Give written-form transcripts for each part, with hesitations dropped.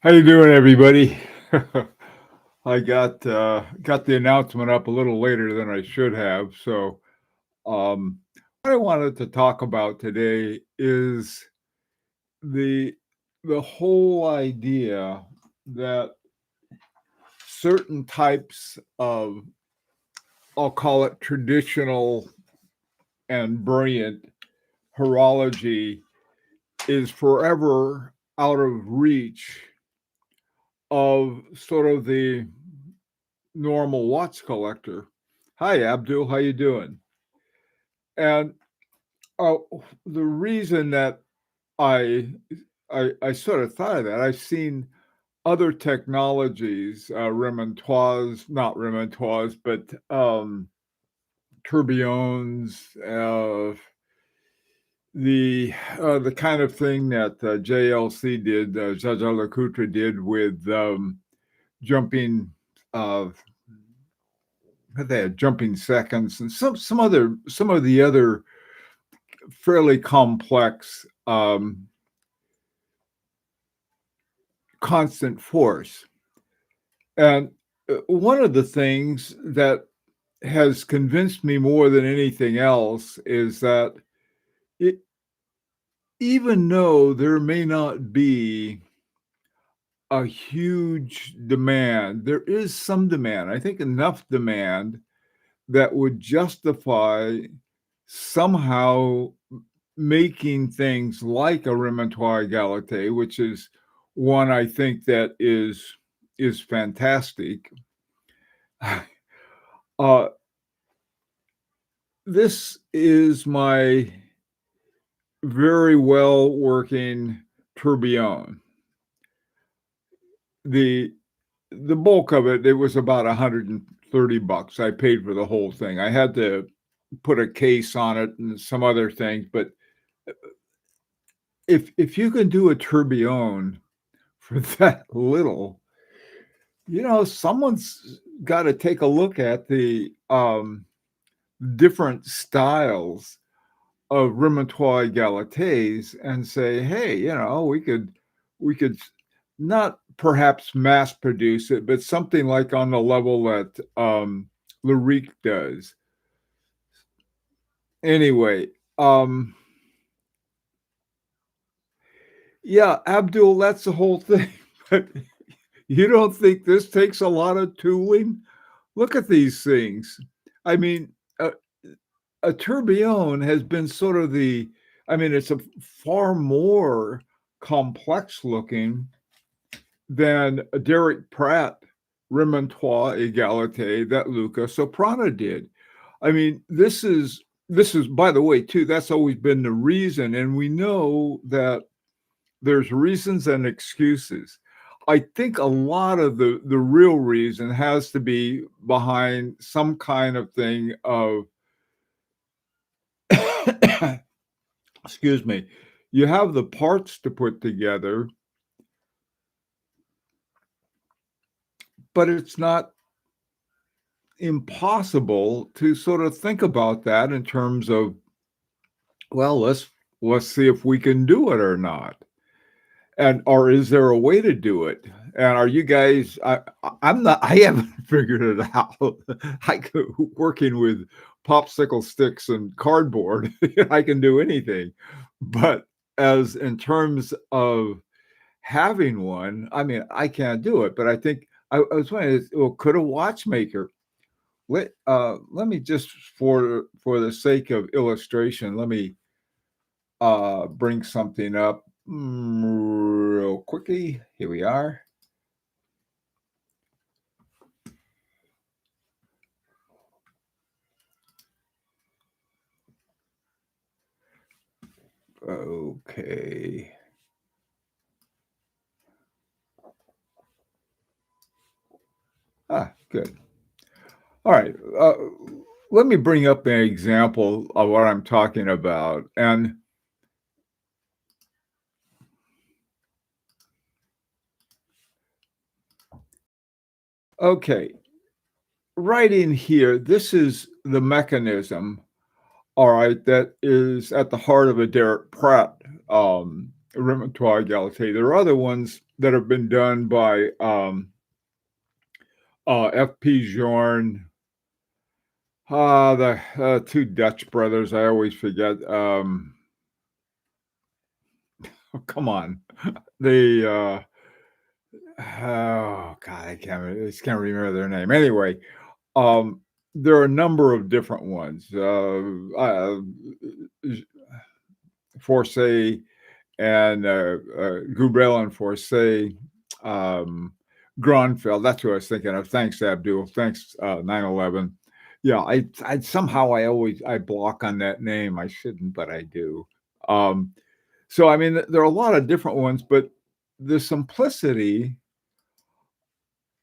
How you doing, everybody? I got the announcement up a little later than I should have. What I wanted to talk about today is the the whole idea that certain types of, I'll call it traditional and brilliant horology, is forever out of reach of sort of the normal watch collector. Hi, Abdul. How you doing? And uh, the reason that I, I sort of thought of that, I've seen other technologies, Remontoirs, not Remontoirs, but tourbillons, the kind of thing that JLC did, Jaeger-LeCoultre did with jumping uh, they had jumping seconds and some of the other fairly complex constant force. And one of the things that has convinced me more than anything else is that it, even though there may not be a huge demand, there is some demand. I think enough demand that would justify somehow making things like a Remontoir Égalité, which is one I think that is fantastic. Uh, this is my very well working tourbillon. The the bulk of it, it was about $130. I paid for the whole thing. I had to put a case on it and some other things, but if you can do a tourbillon for that little, someone's got to take a look at the different styles of Remontoir Égalités and say, hey, we could not perhaps mass produce it, but something like on the level that Larique does. Anyway, yeah, Abdul, that's the whole thing. But you don't think this takes a lot of tooling? Look at these things. I mean, a tourbillon has been sort of it's a far more complex looking than a Derek Pratt Remontoir Égalité that Luca Soprano did. I mean, this is by the way too. That's always been the reason, and we know that there's reasons and excuses. I think a lot of the real reason has to be behind some kind of thing of excuse me, you have the parts to put together, but it's not impossible to sort of think about that in terms of, well, let's see if we can do it or not. And or is there a way to do it? And are you guys I'm not I haven't figured it out. Working with popsicle sticks and cardboard, I can do anything. But as in terms of having one, I mean, I can't do it. But I think I was wondering, well, could a watchmaker let me just for the sake of illustration, let me bring something up real quickly. Here we are. Okay. Good. All right. Let me bring up an example of what I'm talking about. And okay, right in here, this is the mechanism, all right, that is at the heart of a Derek Pratt Remontoir Égalité. There are other ones that have been done by FP Jorn, the two Dutch brothers. I always forget. Oh, come on, the oh god, I just can't remember their name. Anyway, um, there are a number of different ones. Forsay and Gubrel and Forsay, um, Gronfeld. That's who I was thinking of. Thanks, Abdul. Thanks, 9/11. Yeah, I somehow I block on that name. I shouldn't, but I do. Um, so I mean, there are a lot of different ones, but the simplicity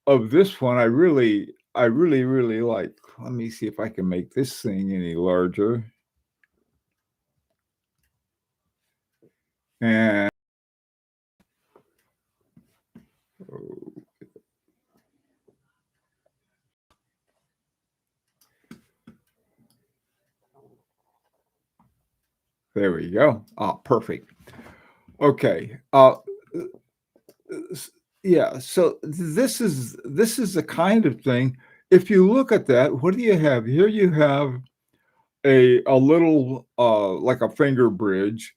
of this one, I really like. Let me see if I can make this thing any larger. And there we go. Ah, perfect. Okay. Yeah. So this is the kind of thing. If you look at that, what do you have here? You have a little like a finger bridge.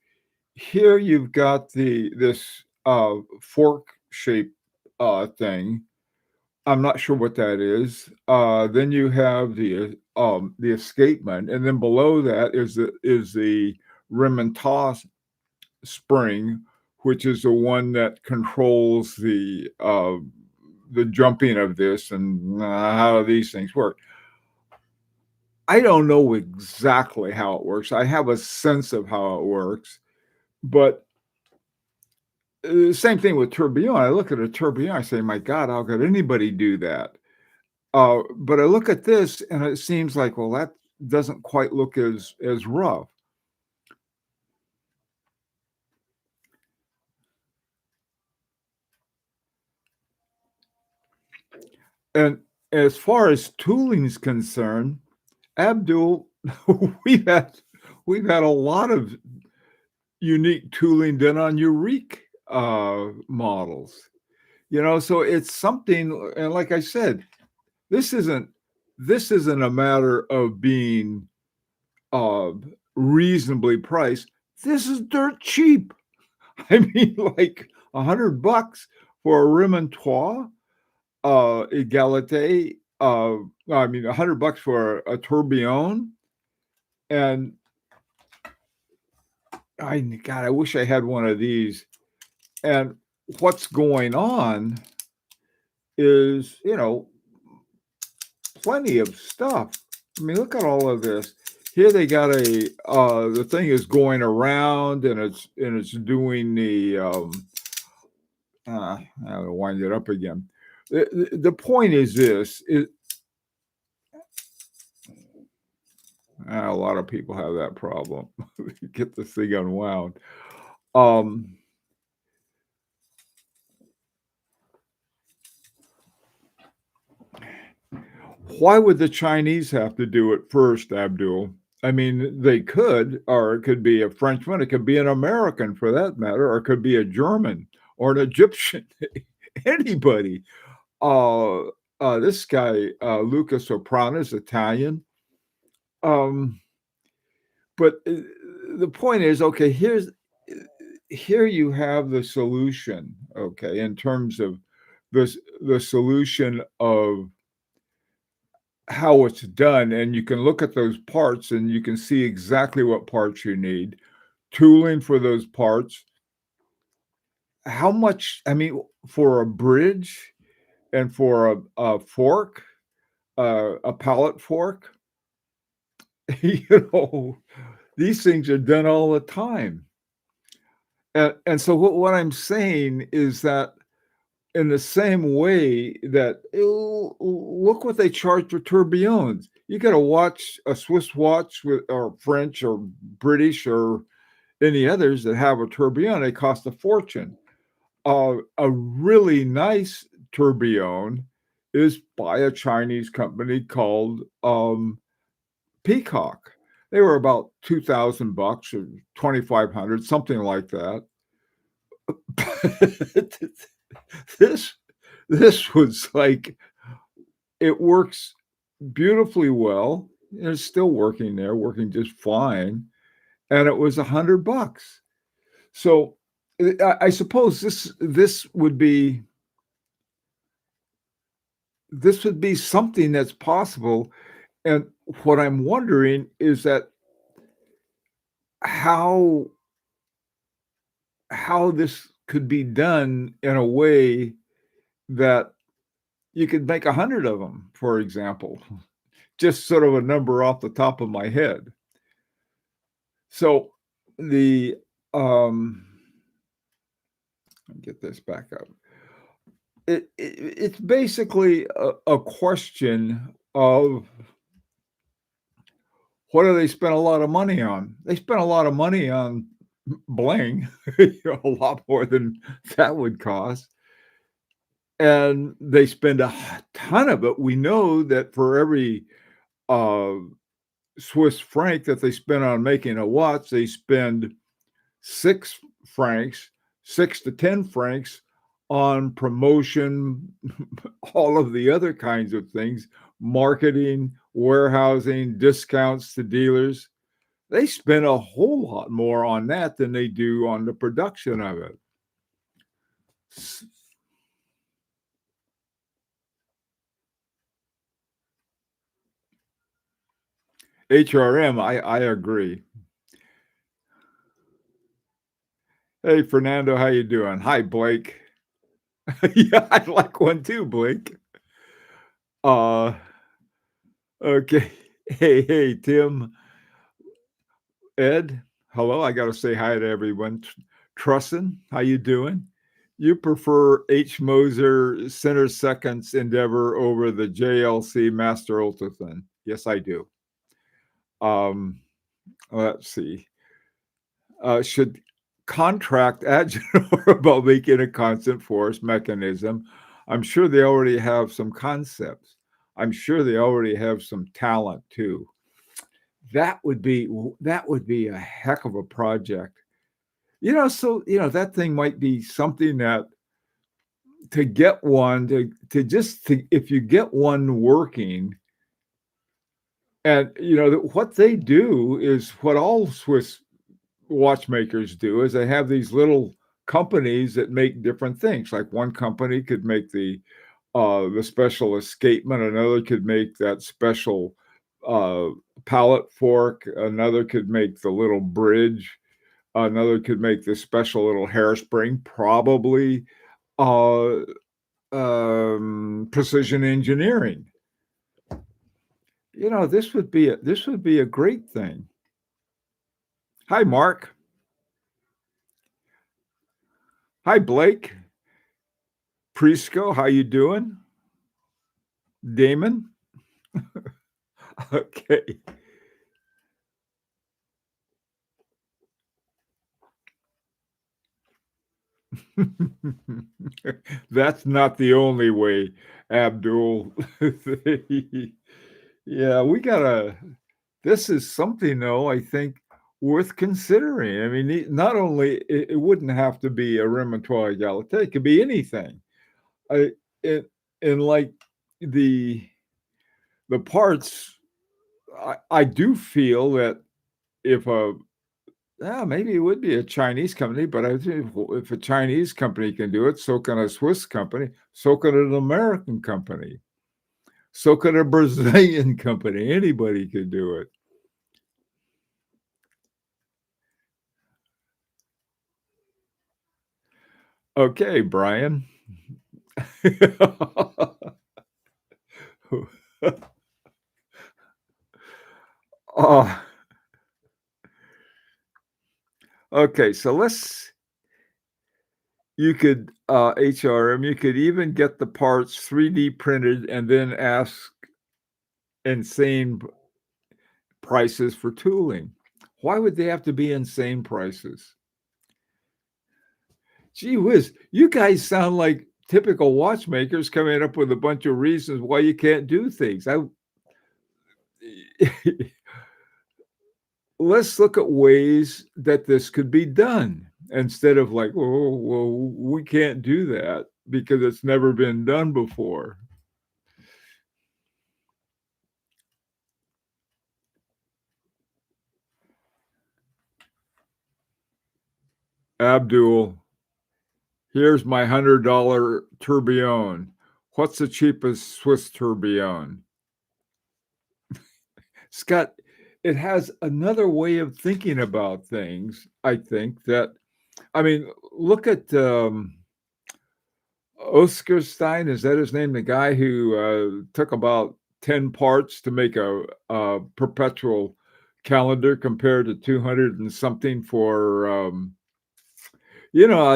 Here you've got this fork shaped thing. I'm not sure what that is. Then you have the escapement, and then below that is the Remontoir spring, which is the one that controls the jumping of this and how these things work. I don't know exactly how it works. I have a sense of how it works, but same thing with tourbillon. I look at a tourbillon, I say, "My God, how could anybody do that?" But I look at this, and it seems like, well, that doesn't quite look as rough. And as far as tooling is concerned, Abdul, we've had we've had a lot of unique tooling done on Eureka models. So it's something, and like I said, this isn't this isn't a matter of being uh, reasonably priced. This is dirt cheap. I mean, like $100 for a Remontoir, Egalite. I mean, $100 for a tourbillon, and God, I wish I had one of these. And what's going on is, plenty of stuff. I mean, look at all of this. Here they got the thing is going around and it's doing I'll wind it up again. The point is this is a lot of people have that problem. Get this thing unwound. Um, why would the Chinese have to do it first, Abdul? I mean, they could, or it could be a Frenchman, it could be an American for that matter, or it could be a German or an Egyptian, anybody. Uh, this guy, Luca Soprano, is Italian. Um, but the point is, okay, here you have the solution, okay, in terms of the solution of how it's done, and you can look at those parts and you can see exactly what parts you need, tooling for those parts, how much, I mean, for a bridge and for a fork, a pallet fork, you know, these things are done all the time. And so what I'm saying is that in the same way that look what they charge for tourbillons. You got a watch, a Swiss watch with or French or British or any others that have a tourbillon, they cost a fortune. A really nice tourbillon is by a Chinese company called Peacock. They were about $2,000 or 2,500, something like that. This this was like it works beautifully well. It's still working there, working just fine, and it was $100. So, I suppose this would be something that's possible, and what I'm wondering is that how this could be done in a way that you could make 100 of them, for example, just sort of a number off the top of my head. So the let me get this back up. It's basically a question of what do they spend a lot of money on? They spend a lot of money on bling, a lot more than that would cost. And they spend a ton of it. We know that for every uh, Swiss franc that they spend on making a watch, they spend 6 francs, 6 to 10 francs on promotion, all of the other kinds of things, marketing, warehousing, discounts to dealers. They spend a whole lot more on that than they do on the production of it. HRM, I agree. Hey, Fernando, how you doing? Hi, Blake. Yeah, I'd like one too, Blake. Uh, okay. Hey, Tim, Ed, hello. I got to say hi to everyone. Trussin, how you doing? You prefer H. Moser Center Seconds Endeavor over the JLC Master Ultrathin? Yes, I do. Um, let's see. Should contract Agilor about making a constant force mechanism? I'm sure they already have some concepts. I'm sure they already have some talent too. That would be a heck of a project. So that thing might be something that to get one to just to if you get one working, and what they do is what all Swiss watchmakers do is they have these little companies that make different things. Like one company could make the special escapement, another could make that special uh, pallet fork, another could make the little bridge, another could make this special little hairspring, probably uh, precision engineering. This would be a great thing. Hi, Mark. Hi, Blake. Prisco, how you doing? Damon? Okay. That's not the only way, Abdul. Yeah, we gotta this is something, though, I think worth considering. I mean, not only it wouldn't have to be a Remontoir Egalité, it could be anything. I it and like the parts, I do feel that if maybe it would be a Chinese company, but I think if a Chinese company can do it, so can a Swiss company, so can an American company, so can a Brazilian company. Anybody could do it. Okay, Brian. Oh, okay, so you could HRM, you could even get the parts 3D printed and then ask insane prices for tooling. Why would they have to be insane prices? Gee whiz, you guys sound like typical watchmakers coming up with a bunch of reasons why you can't do things. Let's look at ways that this could be done instead of like, oh, well, we can't do that. because it's never been done before. Abdul, here's my $100 tourbillon. What's the cheapest Swiss tourbillon? Scott, it has another way of thinking about things, I think, that I mean, look at Oscar Stein, is that his name? The guy who took about 10 parts to make a perpetual calendar compared to 200 and something for, I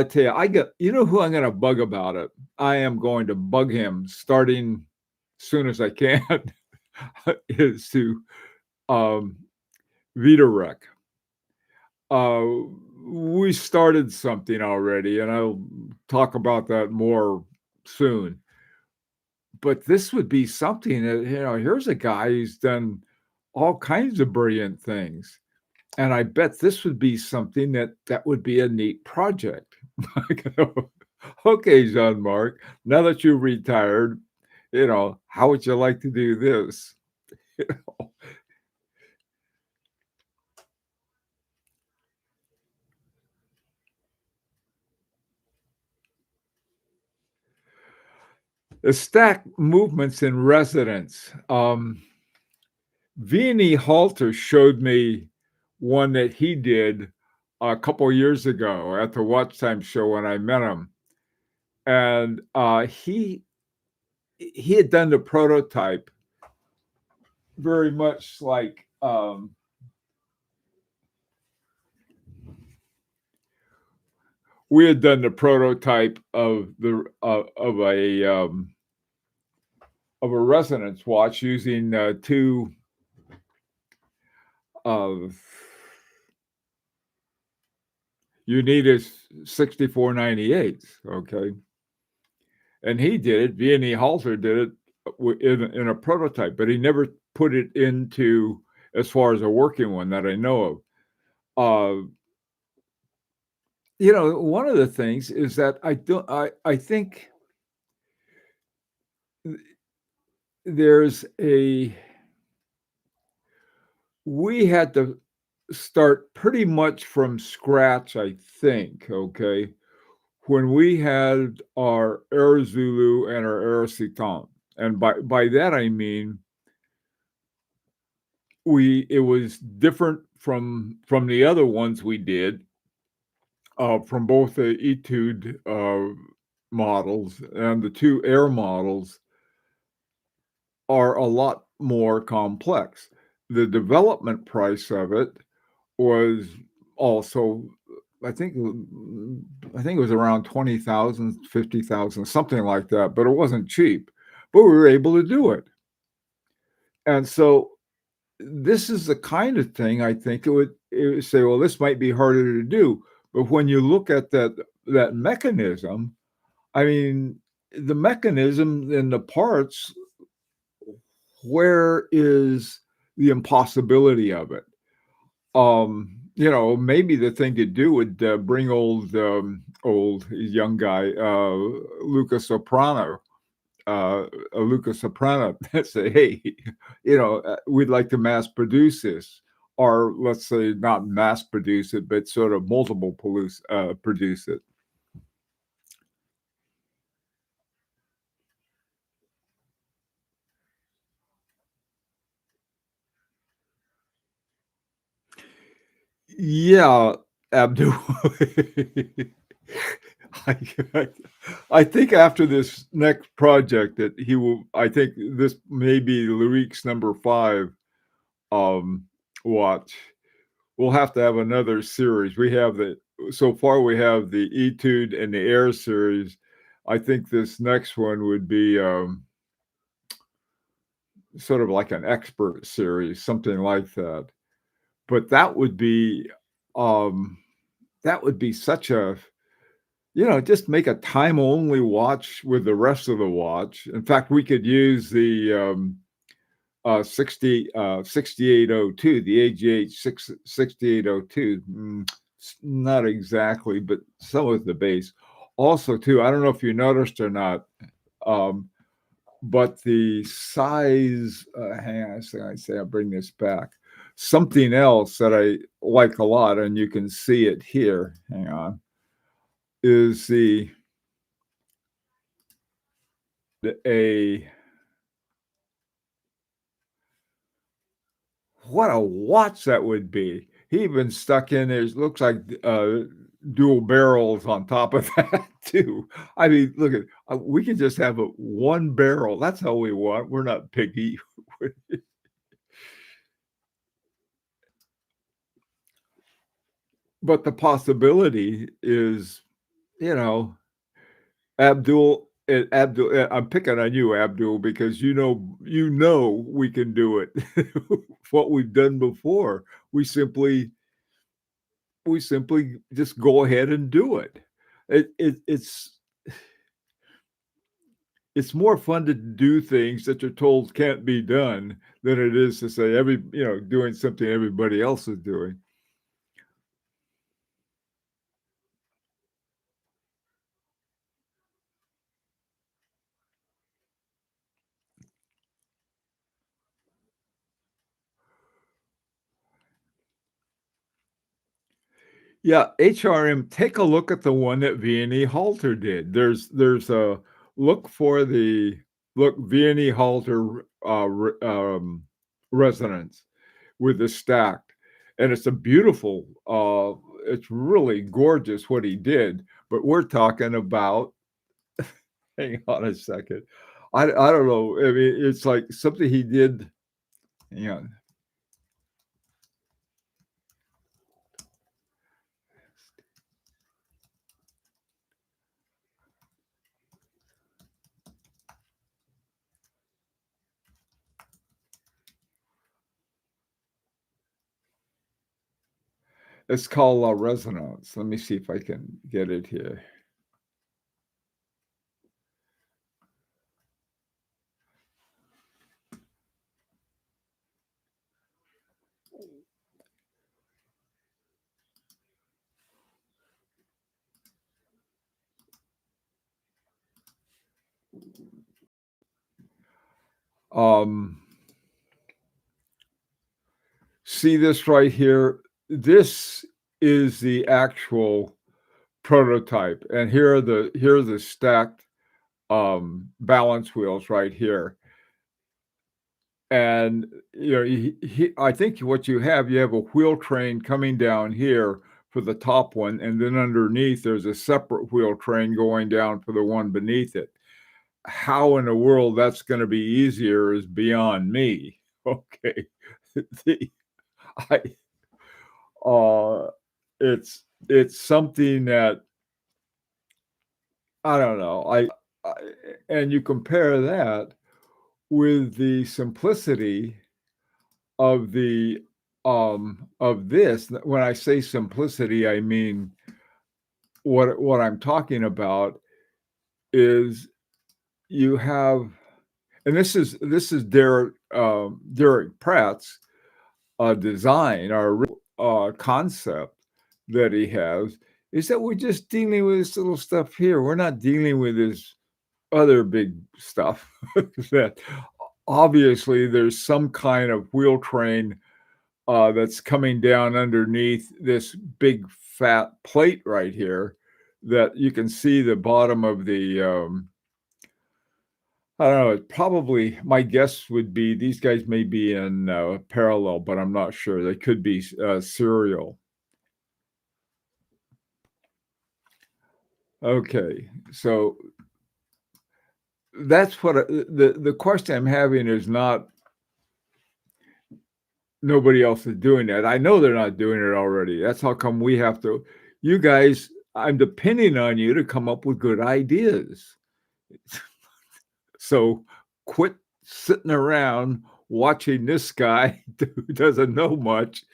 tell you, who I'm going to bug about it? I am going to bug him starting soon as I can is to um, Vitarek. We started something already, and I'll talk about that more soon. But this would be something that, here's a guy who's done all kinds of brilliant things. And I bet this would be something that would be a neat project. Okay, Jean-Marc, now that you've retired, how would you like to do this? The stack movements in resonance. Vianney Halter showed me one that he did a couple years ago at the Watch Time show when I met him, and he had done the prototype very much like we had done the prototype of the of a resonance watch using two of Unitas 6498s, okay? And he did it, Vianney Halter did it in a prototype, but he never put it into as far as a working one that I know of. One of the things is that I think there's we had to start pretty much from scratch, I think, okay, when we had our Air Zulu and our Air Citan. And by that I mean it was different from the other ones we did, from both the Etude models and the two Air models are a lot more complex. The development price of it was also, I think it was around 20,000, 50,000, something like that, but it wasn't cheap. But we were able to do it. And so this is the kind of thing I think it would say, well, this might be harder to do. But when you look at that mechanism, I mean, the mechanism and the parts, where is the impossibility of it? Maybe the thing to do would bring old young guy, Luca Soprano, say, hey, we'd like to mass produce this, or let's say not mass produce it, but sort of multiple produce it. Yeah, Abdul. I think after this next project that he will, I think this may be Loic's number 5 watch. We'll have to have another series. So far we have the Etude and the Air series. I think this next one would be sort of like an expert series, something like that. But that would be such a, just make a time only watch with the rest of the watch. In fact, we could use the 6802, the AGH 6802. Not exactly, but so is the base. Also, too, I don't know if you noticed or not, um, but the size, hang on a second, I say I'll bring this back. Something else that I like a lot, and you can see it here, hang on, is a what a watch that would be. He even stuck in there, it looks like, dual barrels on top of that too. I mean, look at we can just have a 1 barrel. That's all we want. We're not picky. But the possibility is, you know, I'm picking on you, Abdul, because we can do it. What we've done before, we simply we simply just go ahead and do it. It's more fun to do things that you're told can't be done than it is to say doing something everybody else is doing. Yeah, HRM, take a look at the one that V&E Halter did. There's a look for the look V&E Halter resonance with the stacked, and it's a beautiful. It's really gorgeous what he did. But we're talking about. Hang on a second. I don't know. I mean, it's like something he did. Hang on. It's called resonance. Let me see if I can get it here. Um, See this right here? This is the actual prototype, and here are the stacked balance wheels right here. And I think what you have a wheel train coming down here for the top one, and then underneath there's a separate wheel train going down for the one beneath it. How in the world that's going to be easier is beyond me. Okay. The, I uh it's something that I don't know. I and you compare that with the simplicity of the of this. When I say simplicity, I mean what I'm talking about is you have, and this is Derek Pratt's design or concept that he has, is that we're just dealing with this little stuff here. We're not dealing with this other big stuff that obviously there's some kind of wheel train that's coming down underneath this big fat plate right here that you can see the bottom of the I don't know. It probably my guess would be these guys may be in parallel, but I'm not sure. They could be serial. Okay, so that's what the question I'm having is not nobody else is doing that. I know they're not doing it already. That's how come we have to. You guys, I'm depending on you to come up with good ideas. So quit sitting around watching this guy who doesn't know much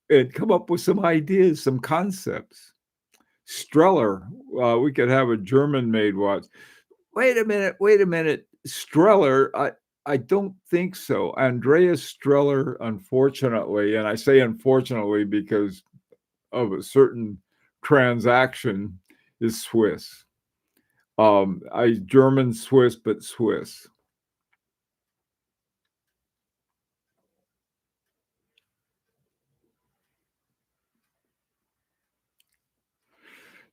and come up with some ideas, some concepts. Streller, we could have a German-made watch. Wait a minute. Streller, I don't think so. Andreas Streller, unfortunately, and I say unfortunately because of a certain transaction, is Swiss. I German Swiss, but Swiss.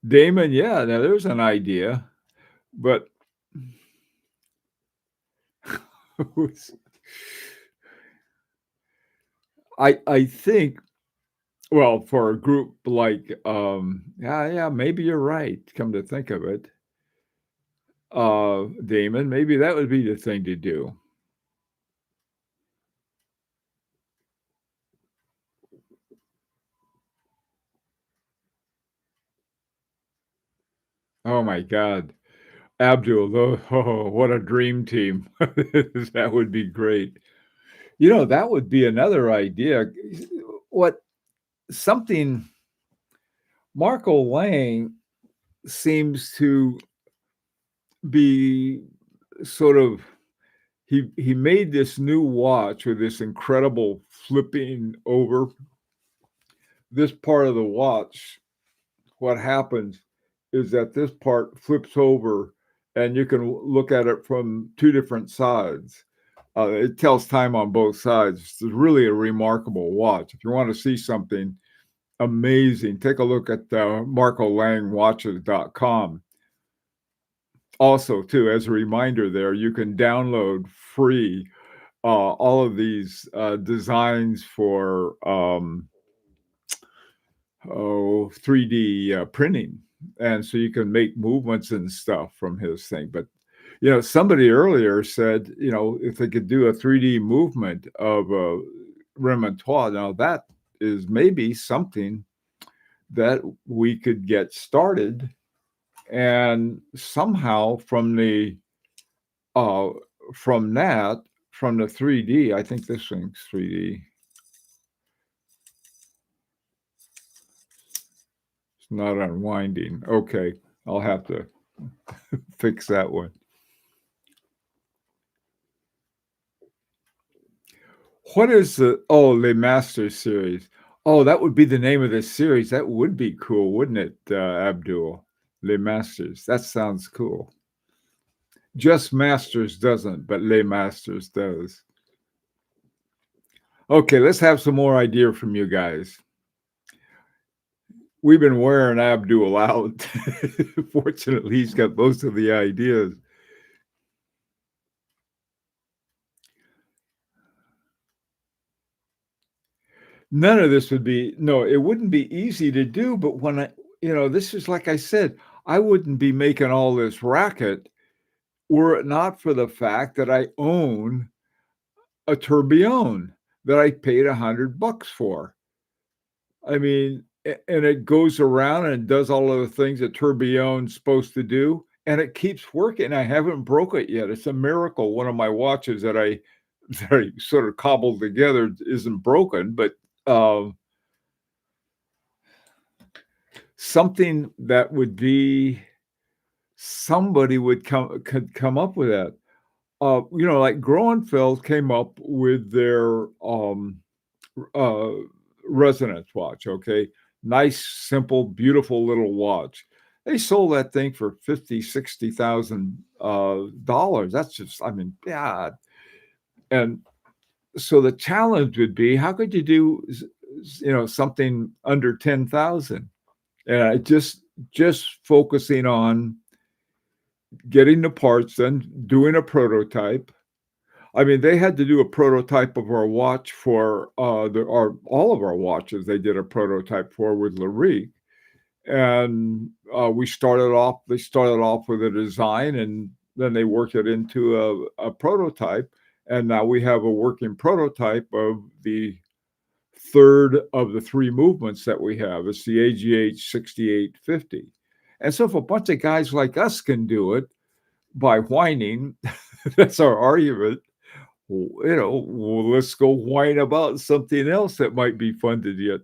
Damon, yeah, now there's an idea, but I think, well, for a group like, yeah, yeah, maybe you're right, come to think of it, Damon, maybe that would be the thing to do. Oh my god. Abdul, oh, what a dream team. That would be great. That would be another idea. What something Marco Lang seems to be sort of he made this new watch with this incredible flipping over this part of the watch. What happens is that this part flips over and you can look at it from two different sides. It tells time on both sides. It's really a remarkable watch. If you want to see something amazing, take a look at marcolangwatches.com. Also, too, as a reminder there, you can download free all of these designs for 3D printing. And so you can make movements and stuff from his thing. But, somebody earlier said, if they could do a 3D movement of a Remontoir, now that is maybe something that we could get started. And somehow uh, from that, from the 3D, I think this thing's 3D. It's not unwinding. Okay, I'll have to fix that one. What is Les Masters series? Oh, that would be the name of this series. That would be cool, wouldn't it, Abdul? Les Masters. That sounds cool. Just Masters doesn't, but Les Masters does. Okay, let's have some more idea from you guys. We've been wearing Abdul out. Fortunately, he's got most of the ideas. None of this would be no, it wouldn't be easy to do, but when this is like I said, I wouldn't be making all this racket were it not for the fact that I own a tourbillon that I paid $100 for. I mean, and it goes around and does all of the things a tourbillon's supposed to do, and it keeps working. I haven't broke it yet. It's a miracle. One of my watches that I sort of cobbled together isn't broken, but um, something that would be somebody could come up with that. Like Groenfeld came up with their uh, resonance watch. Okay, nice, simple, beautiful little watch. They sold that thing for 50, $60,000. That's just, I mean, yeah. And so the challenge would be, how could you do, something under 10,000? And I just focusing on getting the parts, then doing a prototype. I mean, they had to do a prototype of our watch for all of our watches. They did a prototype for with Larique, and we started off. They started off with a design, and then they worked it into a prototype. And now we have a working prototype of the third of the three movements that we have. It's the AGH 6850. And so, if a bunch of guys like us can do it by whining, that's our argument. Well, let's go whine about something else that might be funded yet.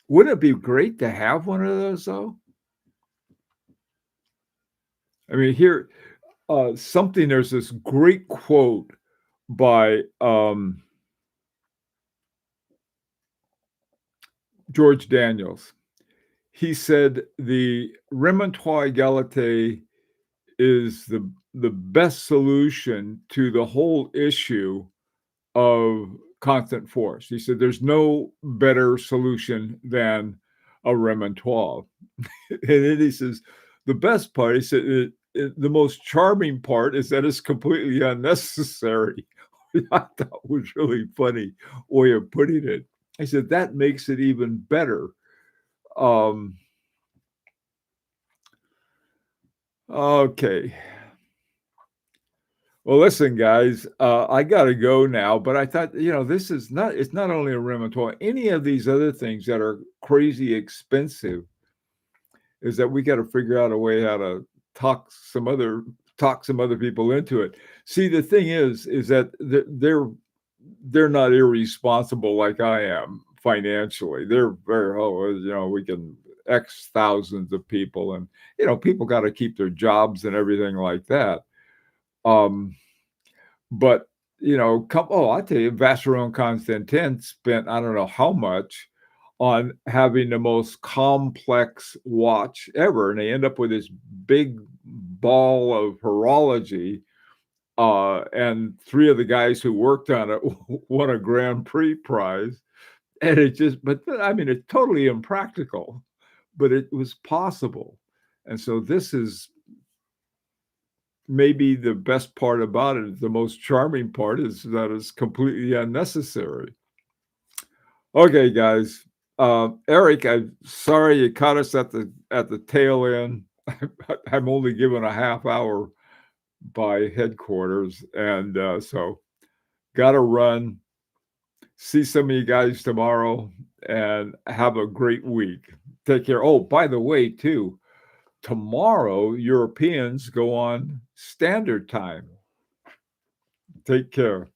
Wouldn't it be great to have one of those, though? I mean, here, there's this great quote by George Daniels. He said, the Remontoir Égalité is the best solution to the whole issue of constant force. He said, there's no better solution than a Remontoir. And then he says, the best part, he said, the most charming part is that it's completely unnecessary. I thought was really funny way of putting it. I said, that makes it even better. Okay. Well, listen, guys, I got to go now, but I thought, this is not, it's not only a Remontoir, any of these other things that are crazy expensive is that we got to figure out a way how to talk some other people into it. See, the thing is that they're not irresponsible like I am financially. They're very, we can X thousands of people, and people got to keep their jobs and everything like that. But I tell you, Vacheron Constantin spent I don't know how much on having the most complex watch ever, and they end up with this big ball of horology. And three of the guys who worked on it won a Grand Prix prize. And it's totally impractical, but it was possible. And so this is maybe the best part about it. The most charming part is that it's completely unnecessary. Okay, guys. Eric, I'm sorry you caught us at the tail end. I'm only given a half hour by headquarters, and so got to run. See some of you guys tomorrow, and have a great week. Take care. Oh, by the way, too, tomorrow Europeans go on standard time. Take care.